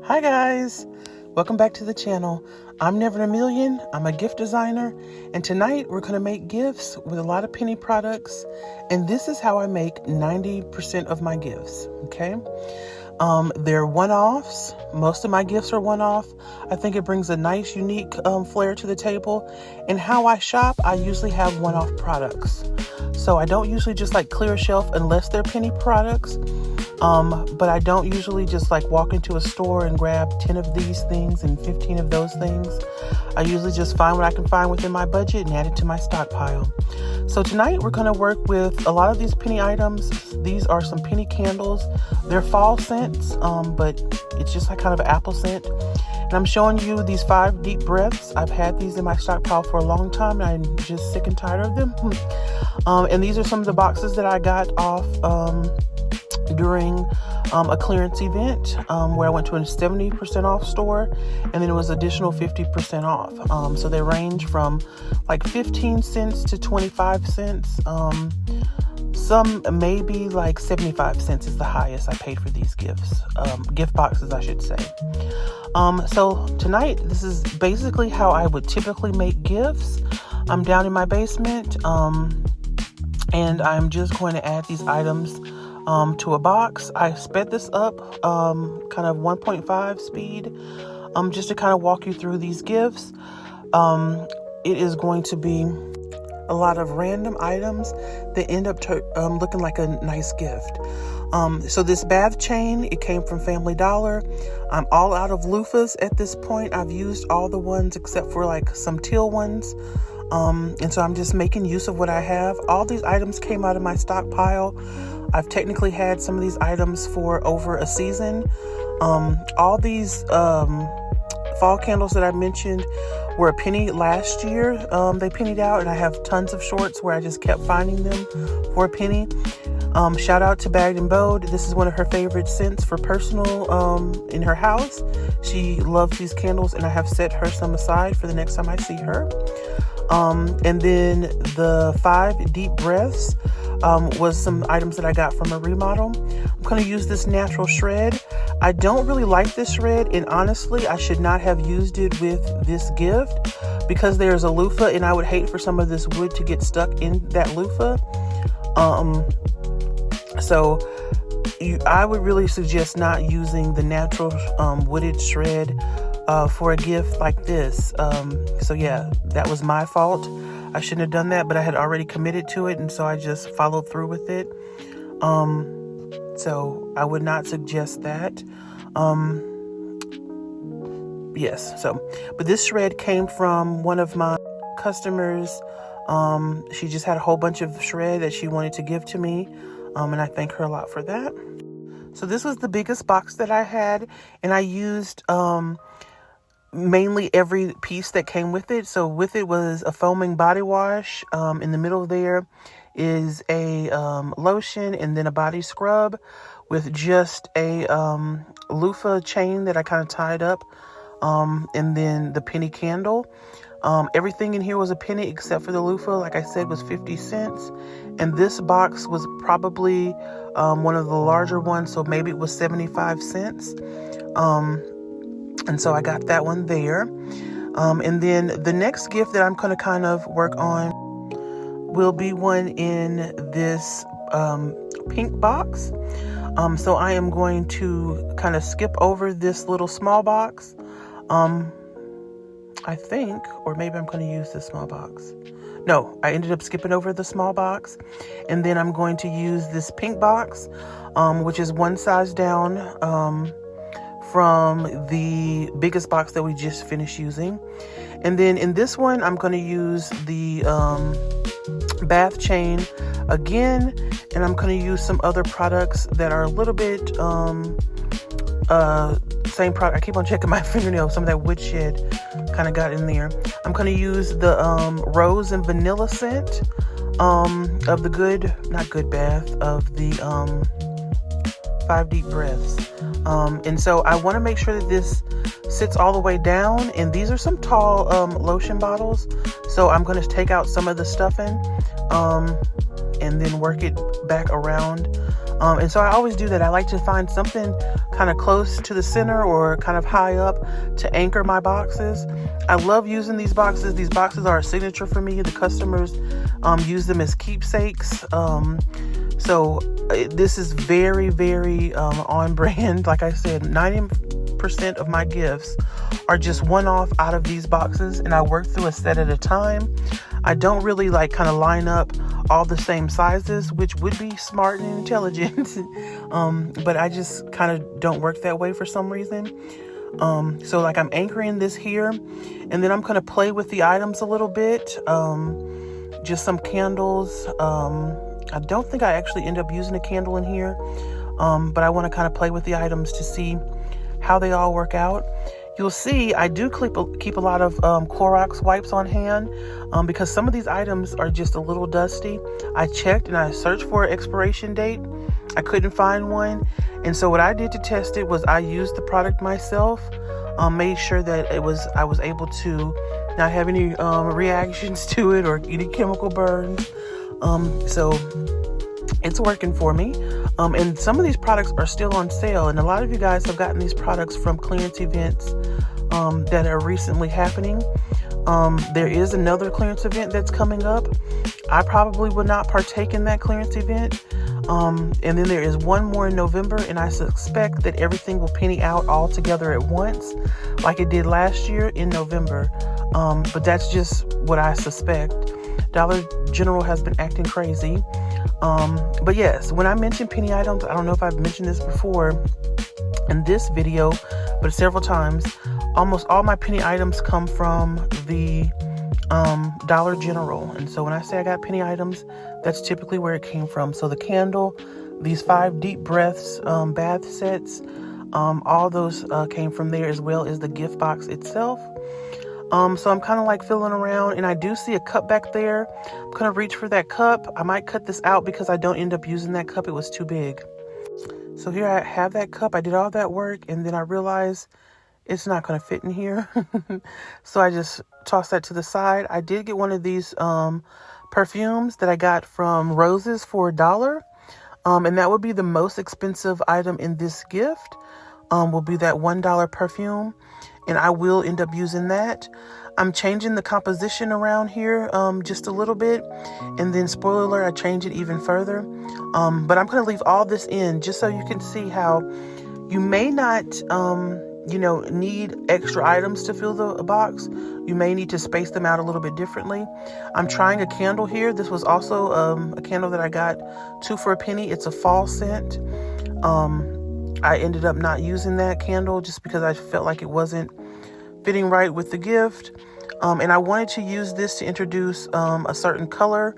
Hi guys, welcome back to the channel. I'm Never in a Million. I'm a gift designer, and tonight we're going to make gifts with a lot of penny products, and this is how I make 90% of my gifts. Okay, they're one-offs. Most of my gifts are one-off. I think it brings a nice unique flair to the table. And how I shop, I usually have one-off products, so I don't usually just like clear a shelf unless they're penny products. But I don't usually just like walk into a store and grab 10 of these things and 15 of those things. I usually just find what I can find within my budget and add it to my stockpile. So tonight we're going to work with a lot of these penny items. These are some penny candles. They're fall scents, but it's just like kind of an apple scent. And I'm showing you these 5 deep breaths. I've had these in my stockpile for a long time, and I'm just sick and tired of them. And these are some of the boxes that I got off during a clearance event where I went to a 70% off store, and then it was additional 50% off. So they range from like 15 cents to 25 cents. Some maybe like 75 cents is the highest I paid for these gifts, gift boxes, I should say. So tonight, this is basically how I would typically make gifts. I'm down in my basement, and I'm just going to add these items to a box. I sped this up kind of 1.5 speed just to kind of walk you through these gifts. It is going to be a lot of random items that end up looking like a nice gift. So this bath chain, it came from Family Dollar. I'm all out of loofahs at this point. I've used all the ones except for like some teal ones. And so I'm just making use of what I have. All these items came out of my stockpile. I've technically had some of these items for over a season. All these fall candles that I mentioned were a penny last year. They pennied out, and I have tons of shorts where I just kept finding them for a penny. Shout out to Bagged and Bowed. This is one of her favorite scents for personal in her house. She loves these candles, and I have set her some aside for the next time I see her. And then the 5 deep breaths was some items that I got from a remodel. I'm going to use this natural shred. I don't really like this shred, and honestly, I should not have used it with this gift because there's a loofah, and I would hate for some of this wood to get stuck in that loofah. So I would really suggest not using the natural wooded shred for a gift like this. So yeah, that was my fault. I shouldn't have done that, but I had already committed to it, and so I just followed through with it. So I would not suggest that. Yes, but this shred came from one of my customers. She just had a whole bunch of shred that she wanted to give to me, and I thank her a lot for that. So this was the biggest box that I had, and I used mainly every piece that came with it. So with it was a foaming body wash. In the middle there is a lotion, and then a body scrub with just a loofah chain that I kind of tied up, and then the penny candle. Everything in here was a penny except for the loofah, like I said, was 50 cents. And this box was probably one of the larger ones, so maybe it was 75 cents. And so I got that one there. And then the next gift that I'm going to kind of work on will be one in this pink box. So I am going to kind of skip over this little small box, I think, or maybe I'm going to use this small box. No, I ended up skipping over the small box, and then I'm going to use this pink box, which is one size down from the biggest box that we just finished using. And then in this one, I'm going to use the bath chain again, and I'm going to use some other products that are a little bit same product. I keep on checking my fingernails. Some of that wood shed kind of got in there. I'm going to use the rose and vanilla scent of the not good bath, of the 5 deep breaths. And so I want to make sure that this sits all the way down, and these are some tall lotion bottles, so I'm going to take out some of the stuffing and then work it back around And so I always do that. I like to find something kind of close to the center or kind of high up to anchor my boxes. I love using these boxes. These boxes are a signature for me. The customers use them as keepsakes. So this is very, very on brand. Like I said, 90% of my gifts are just one-off out of these boxes, and I work through a set at a time. I don't really like kind of line up all the same sizes, which would be smart and intelligent. But I just kind of don't work that way for some reason. So like I'm anchoring this here, and then I'm going to play with the items a little bit. Just some candles. I don't think I actually end up using a candle in here. But I want to kind of play with the items to see how they all work out. You'll see I do keep a lot of Clorox wipes on hand because some of these items are just a little dusty. I checked and I searched for an expiration date. I couldn't find one. And so what I did to test it was I used the product myself, made sure that I was able to not have any reactions to it or any chemical burns. So it's working for me. And some of these products are still on sale. And a lot of you guys have gotten these products from clearance events that are recently happening. There is another clearance event that's coming up. I probably will not partake in that clearance event. And then there is one more in November, and I suspect that everything will penny out all together at once, like it did last year in November. But that's just what I suspect. Dollar General has been acting crazy. But yes, when I mention penny items, I don't know if I've mentioned this before in this video, but several times, almost all my penny items come from the Dollar General. And so when I say I got penny items, that's typically where it came from. So the candle, these 5 deep breaths bath sets, all those came from there, as well as the gift box itself. So I'm kind of like feeling around, and I do see a cup back there. I'm going to reach for that cup. I might cut this out because I don't end up using that cup. It was too big. So here I have that cup. I did all that work, and then I realized it's not going to fit in here. So I just tossed that to the side. I did get one of these perfumes that I got from Roses for $1. And that would be the most expensive item in this gift, will be that $1 perfume. And I will end up using that. I'm changing the composition around here just a little bit. And then, spoiler alert, I change it even further. But I'm going to leave all this in just so you can see how you may not, need extra items to fill the box. You may need to space them out a little bit differently. I'm trying a candle here. This was also a candle that I got 2 for a penny. It's a fall scent. I ended up not using that candle just because I felt like it wasn't fitting right with the gift. And I wanted to use this to introduce a certain color,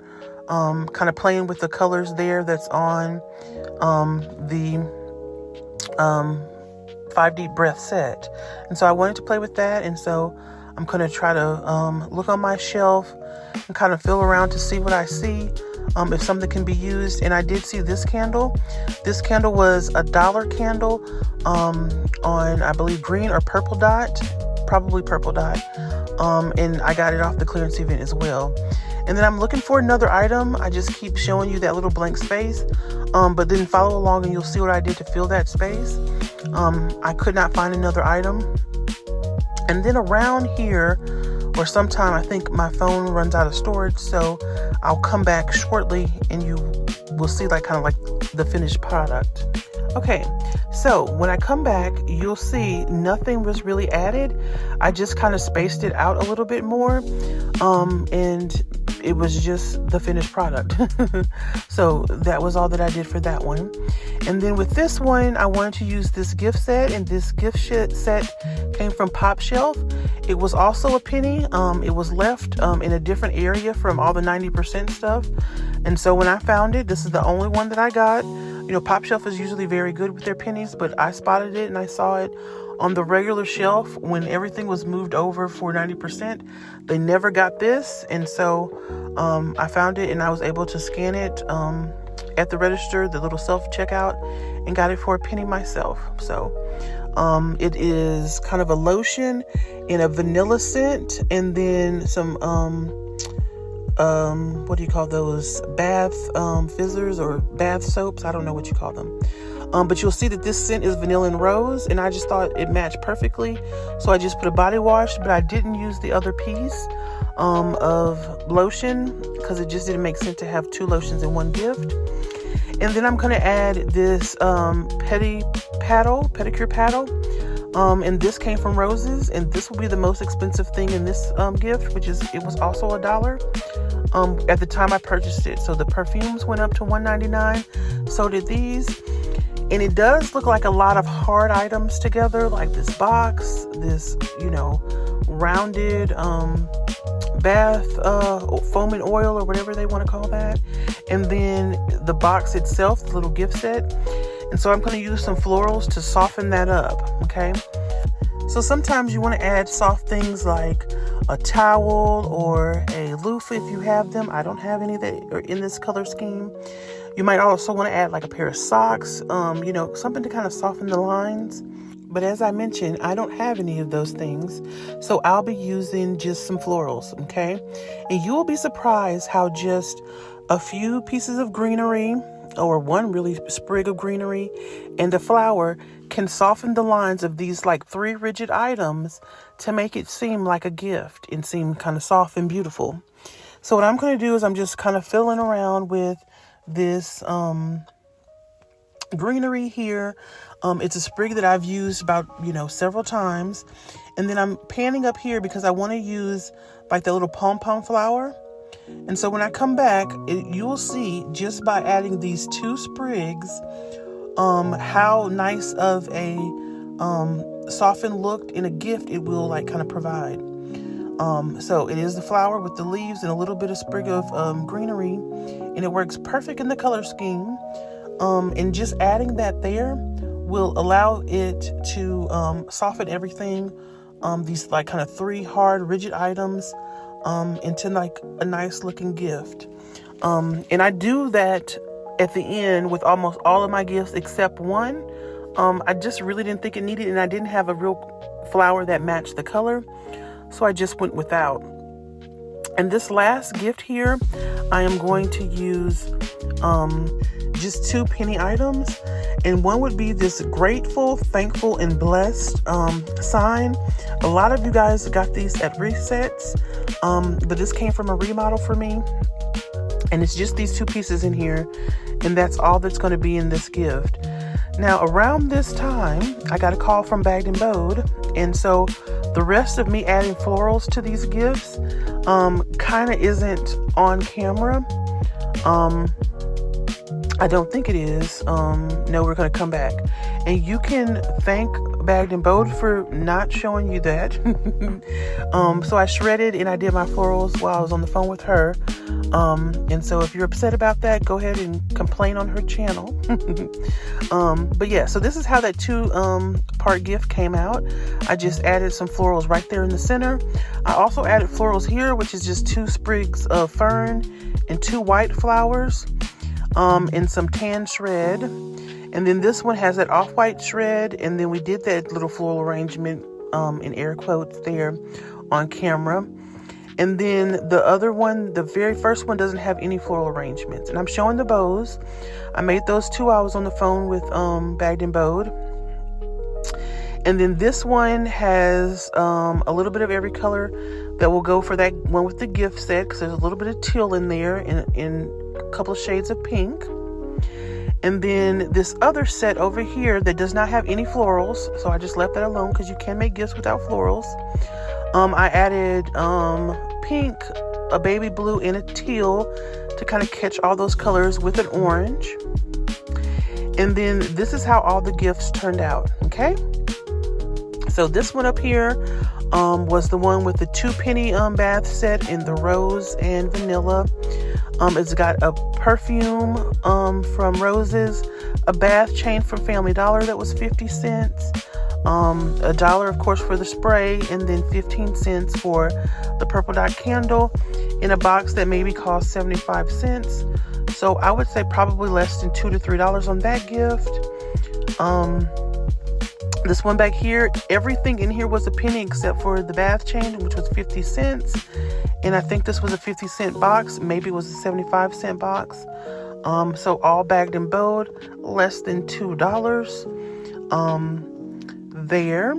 kind of playing with the colors there that's on the 5 deep breath set. And so I wanted to play with that. And so I'm going to try to look on my shelf and kind of feel around to see what I see. If something can be used. And I did see this candle. This candle was $1 candle on, I believe, green or purple dot. Probably purple dot. And I got it off the clearance event as well. And then I'm looking for another item. I just keep showing you that little blank space. But then follow along and you'll see what I did to fill that space. I could not find another item. And then around here, or sometime, I think my phone runs out of storage, so I'll come back shortly and you will see kind of the finished product. Okay, so when I come back, you'll see nothing was really added. I just kind of spaced it out a little bit more, and it was just the finished product. So that was all that I did for that one. And then with this one, I wanted to use this gift set, and this gift set came from Pop Shelf. It was also a penny. It was left in a different area from all the 90% stuff. And so when I found it, this is the only one that I got. Pop Shelf is usually very good with their pennies, but I spotted it and I saw it on the regular shelf when everything was moved over for 90%. They never got this. And so I found it and I was able to scan it at the register, the little self-checkout, and got it for a penny myself. So it is kind of a lotion in a vanilla scent, and then some what do you call those, bath fizzers or bath soaps? I don't know what you call them. But you'll see that this scent is vanilla and rose, and I just thought it matched perfectly. So I just put a body wash, but I didn't use the other piece of lotion because it just didn't make sense to have 2 lotions in one gift. And then I'm going to add this pedicure paddle. And this came from Roses, and this will be the most expensive thing in this gift, which is, it was also $1 at the time I purchased it. So the perfumes went up to $1.99, so did these. And it does look like a lot of hard items together, like this box, this, rounded bath foaming oil or whatever they want to call that, and then the box itself, the little gift set. And so I'm going to use some florals to soften that up, okay? So sometimes you want to add soft things like a towel or a loofah if you have them. I don't have any that are in this color scheme. You might also want to add like a pair of socks, something to kind of soften the lines. But as I mentioned, I don't have any of those things, so I'll be using just some florals, okay? And you will be surprised how just a few pieces of greenery, or one really sprig of greenery, and a flower can soften the lines of these like 3 rigid items to make it seem like a gift and seem kind of soft and beautiful. So what I'm going to do is I'm just kind of filling around with this greenery here. It's a sprig that I've used about, several times. And then I'm panning up here because I want to use like the little pom-pom flower. And so when I come back, you will see just by adding these 2 sprigs, how nice of a softened look in a gift it will like kind of provide. So it is the flower with the leaves and a little bit of sprig of greenery, and it works perfect in the color scheme. And just adding that there will allow it to soften everything, these like kind of 3 hard rigid items, into like a nice looking gift. And I do that at the end with almost all of my gifts except one. I just really didn't think it needed, and I didn't have a real flower that matched the color, so I just went without. And this last gift here, I am going to use just 2 penny items, and one would be this grateful, thankful, and blessed sign. A lot of you guys got these at resets, but this came from a remodel for me, and it's just these 2 pieces in here, and that's all that's going to be in this gift. Now around this time, I got a call from Bagged & Bowed, and so the rest of me adding florals to these gifts kind of isn't on camera. I don't think it is. No, we're going to come back. And you can thank Bagged & Bowed for not showing you that. So I shredded and I did my florals while I was on the phone with her. And so if you're upset about that, go ahead and complain on her channel. But yeah, so this is how that 2-part gift came out. I just added some florals right there in the center. I also added florals here, which is just 2 sprigs of fern and 2 white flowers. And some tan shred, and then this one has that off-white shred, and then we did that little floral arrangement in air quotes there on camera. And then the other one, the very first one, doesn't have any floral arrangements, and I'm showing the bows. I made those 2 I was on the phone with Bagged & Bowed. And then this one has a little bit of every color that will go for that one with the gift set, because there's a little bit of teal in there and a couple of shades of pink. And then this other set over here that does not have any florals, so I just left that alone because you can make gifts without florals. I added pink, a baby blue, and a teal to kind of catch all those colors with an orange. And then this is how all the gifts turned out, okay? So this one up here was the one with the 2 penny bath set in the rose and vanilla. It's got a perfume from Roses, a bath chain from Family Dollar that was 50 cents, $1 of course for the spray, and then 15 cents for the purple dot candle in a box that maybe cost 75 cents. So I would say probably less than $2 to $3 on that gift. This one back here, everything in here was a penny except for the bath change, which was 50 cents. And I think this was a 50-cent box. Maybe it was a 75-cent box. So all bagged and bowed, less than $2 there.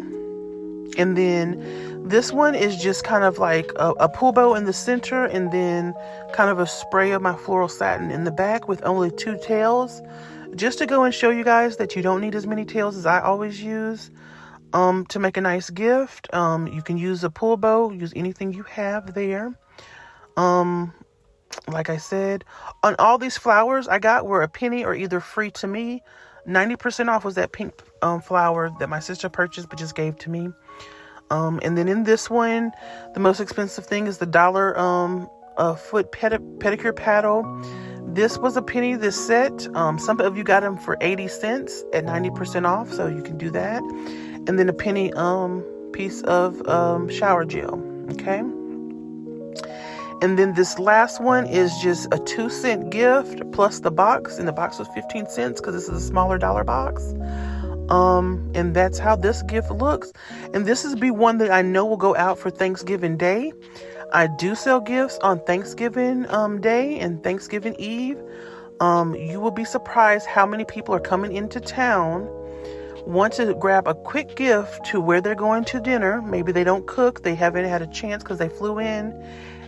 And then this one is just kind of like a pull bow in the center, and then kind of a spray of my floral satin in the back with only 2 tails. Just to go and show you guys that you don't need as many tails as I always use to make a nice gift. You can use a pull bow, use anything you have there. Like I said, on all these flowers I got were a penny or either free to me. 90% off was that pink flower that my sister purchased but just gave to me. And then in this one, the most expensive thing is the $1 foot pedicure paddle. This was a penny, this set. Some of you got them for 80 cents at 90% off, so you can do that. And then a penny piece of shower gel, okay? And then this last one is just a 2-cent gift plus the box, and the box was 15 cents because this is a smaller dollar box. And that's how this gift looks. And this is one that I know will go out for Thanksgiving Day. I do sell gifts on Thanksgiving Day and Thanksgiving Eve. You will be surprised how many people are coming into town, want to grab a quick gift to where they're going to dinner. Maybe they don't cook, they haven't had a chance because they flew in,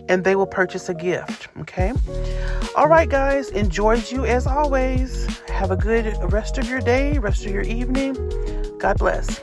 and they will purchase a gift, okay? All right, guys, enjoyed you as always. Have a good rest of your day, rest of your evening. God bless.